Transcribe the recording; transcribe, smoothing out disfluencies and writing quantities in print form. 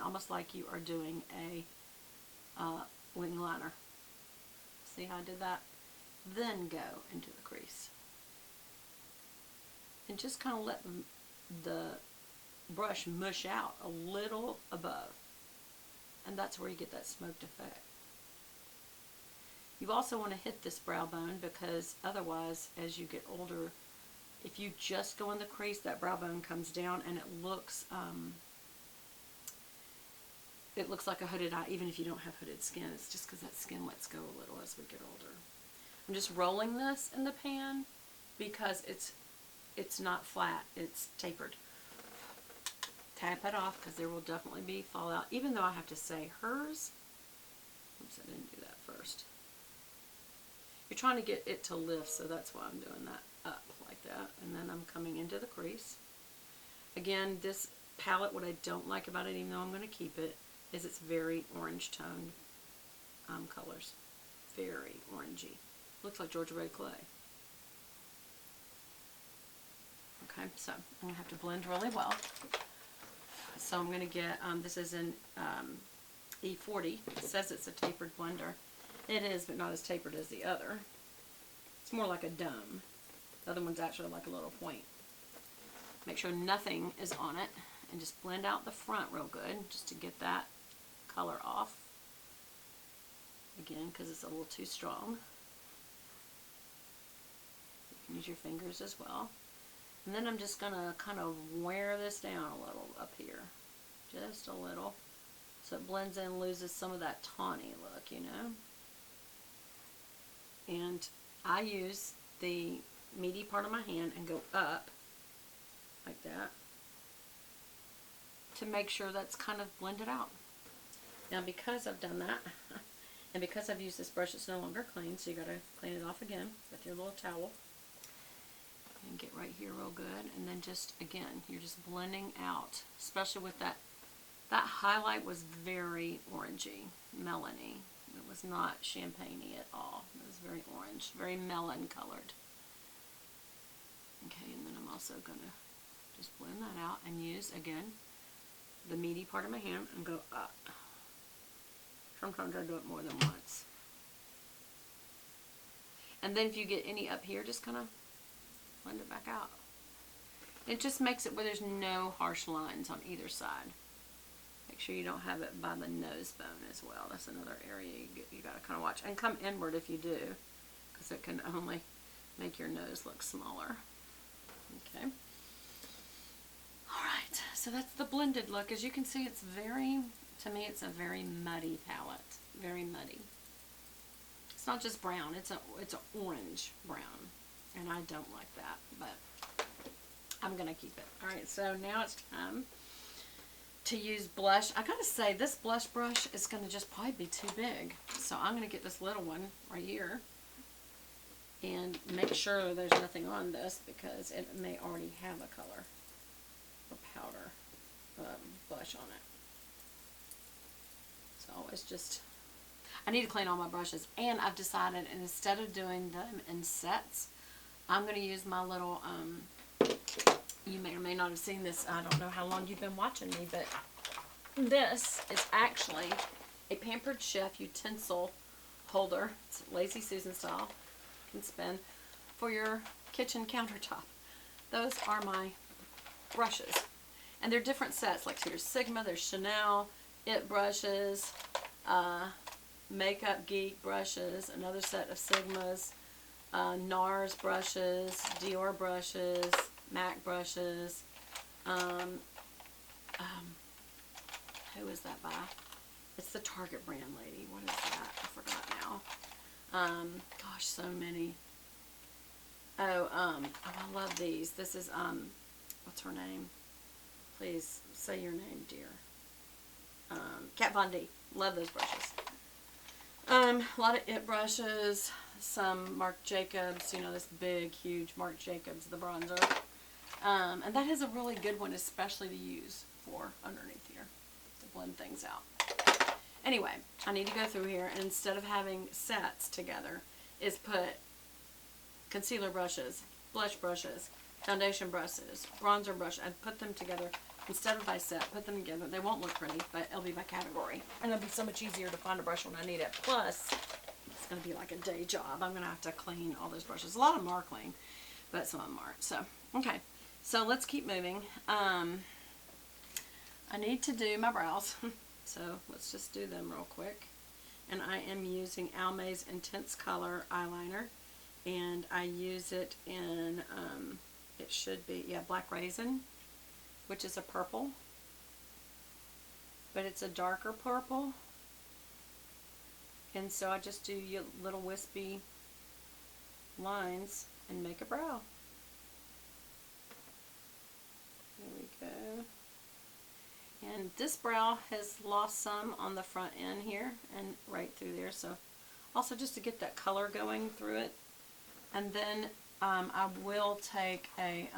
almost like you are doing a wing liner. See how I did that? Then go into the crease. And just kind of let the brush mush out a little above. And that's where you get that smoked effect. You also want to hit this brow bone, because otherwise, as you get older, if you just go in the crease, that brow bone comes down and it looks like a hooded eye, even if you don't have hooded skin. It's just because that skin lets go a little as we get older. I'm just rolling this in the pan because it's not flat, it's tapered. Tap it off because there will definitely be fallout, even though I have to say hers, oops, I didn't do that first. You're trying to get it to lift, so that's why I'm doing that up like that. And then I'm coming into the crease. Again, this palette, what I don't like about it, even though I'm going to keep it, is it's very orange toned colors. Very orangey. Looks like Georgia Red clay. Okay, so I'm going to have to blend really well. So I'm going to get, this is in E40. It says it's a tapered blender. It is, but not as tapered as the other. It's more like a dome. The other one's actually like a little point. Make sure nothing is on it, and just blend out the front real good, just to get that color off. Again, because it's a little too strong. You can use your fingers as well. And then I'm just going to kind of wear this down a little up here. Just a little. So it blends in, loses some of that tawny look, you know. And I use the meaty part of my hand and go up like that to make sure that's kind of blended out. Now, because I've done that, and because I've used this brush, it's no longer clean, so you got to clean it off again with your little towel. And get right here real good, and then just, again, you're just blending out, especially with that highlight was very orangey, melony. It was not champagne-y at all. It was very orange, very melon colored. Okay, and then I'm also going to just blend that out and use, again, the meaty part of my hand and go up. Sometimes I do it more than once. And then if you get any up here, just kind of blend it back out. It just makes it where there's no harsh lines on either side. Make sure you don't have it by the nose bone as well. That's another area you got to kind of watch. And come inward if you do, because it can only make your nose look smaller. Okay. Alright, so that's the blended look. As you can see, it's very, to me, it's a very muddy palette. Very muddy. It's not just brown, it's an orange brown. And I don't like that, but I'm going to keep it. Alright, so now it's time to use blush. I gotta say, this blush brush is going to just probably be too big. So I'm going to get this little one right here and make sure there's nothing on this, because it may already have a color or powder blush on it. So always just, I need to clean all my brushes, and I've decided, and instead of doing them in sets, I'm going to use my little, you may or may not have seen this, I don't know how long you've been watching me, but this is actually a Pampered Chef utensil holder. It's Lazy Susan style. You can spin for your kitchen countertop. Those are my brushes. And they're different sets, like here's Sigma, there's Chanel, It brushes, Makeup Geek brushes, another set of Sigmas, NARS brushes, Dior brushes, MAC brushes. Who is that by? It's the Target brand lady. What is that? I forgot now. Gosh, so many. Oh, I love these. This is, what's her name? Please say your name, dear. Kat Von D. Love those brushes. A lot of It brushes, some Marc Jacobs, you know, this big, huge Marc Jacobs, the bronzer. And that is a really good one, especially to use for underneath here, to blend things out. Anyway, I need to go through here, and instead of having sets together, is put concealer brushes, blush brushes, foundation brushes, bronzer brush, and put them together instead of by set, put them together. They won't look pretty, but it'll be by category. And it'll be so much easier to find a brush when I need it. Plus, it's going to be like a day job. I'm going to have to clean all those brushes. A lot of them are clean, but some of them aren't. So, okay. So, let's keep moving. I need to do my brows. So, let's just do them real quick. And I am using Almay's Intense Color eyeliner. And I use it in, it should be, yeah, Black Raisin, which is a purple. But it's a darker purple. And so I just do little wispy lines and make a brow. There we go. And this brow has lost some on the front end here and right through there. So also just to get that color going through it. And then I will take a